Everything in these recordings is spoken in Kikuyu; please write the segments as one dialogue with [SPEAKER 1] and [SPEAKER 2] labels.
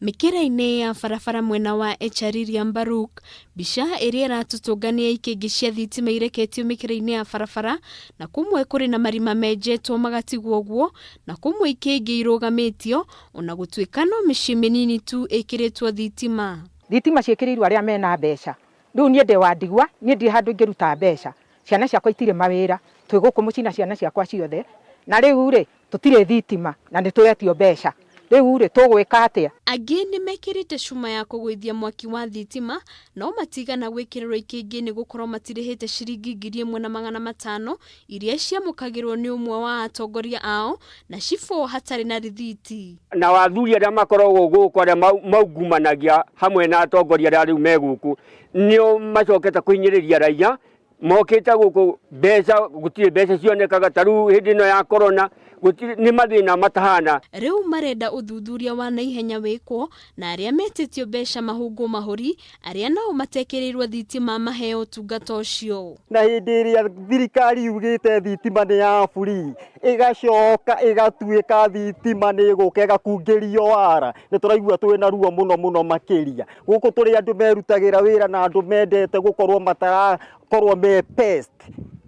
[SPEAKER 1] Mikira-ini ya barabara mwena wa aratariria Mbaruk, mbica iria iratutungania ikingi cia thitima ireketio mikira-ini ya barabara, na kumwe kuri na marima menjetwo magatigwo guo, na kumwe ikingi irugamitio, ona gutuika no micii minini tu ikiritwo thitima.
[SPEAKER 2] Thitima ciikirirwo aria mena mbeca. Riu nie ndi wa ndigwa, nie ndi handu ngiruta mbeca. Ciana ciakwa itire mawira, twi guku mucina ciana ciakwa ciothe. Na riu ri tutire thitima na ni turetio mbeca. Riu ri tugwika atia?
[SPEAKER 1] Angi ni mekirite cuma ya kugwithia mwaki wa thitima, no matigana gwikirirwo ikingi ni gukorwo matirihite ciringi 1,500 iria ciamukagirwo ni umwe wa atongoria ao na cifo hatari na rithiti.
[SPEAKER 3] Na wathuri aria makoragwo guku aria maungumanagia hamwe na atongoria aria riu meguku nio macokete kuhinyiriria raia, mokite guku mbeca gutire mbeca cionekaga taru hindi no ya corona gutire ni mathina matahana.
[SPEAKER 1] Riu marenda uthuthuria wa naihenya wikwo na aria metitio mbeca mahungu mahuri aria nao matekerirwo thitima maheo tungata ucio.
[SPEAKER 4] Na hindi iria thirikari yugite thitima ni ya free igacoka igatuika thitima ni guka igakungirio wara, ni turaigua twina ruo muno makiria guku turi andu merutagira wira na andu mendete gukorwo matarakorwo me pest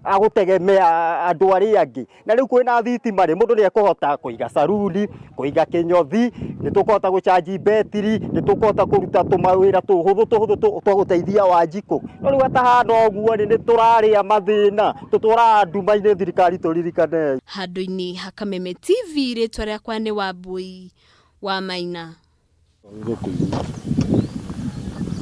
[SPEAKER 4] agutegemea andu aria angi. Na riu kwina thitima ri mundu ni ekuhota kuiga saruni, kuiga kinyothi, ni tukuhota gucharge betiri, ni tukuhota kuruta tumawira tuhuthu tuguteithia wanjiku. No riu atahana oguo ni turaria mathina tutura nduma-ini thirikari turirikane.
[SPEAKER 1] Handu-ini Hakameme TV ritwa riakwa ni Wambui wa Maina.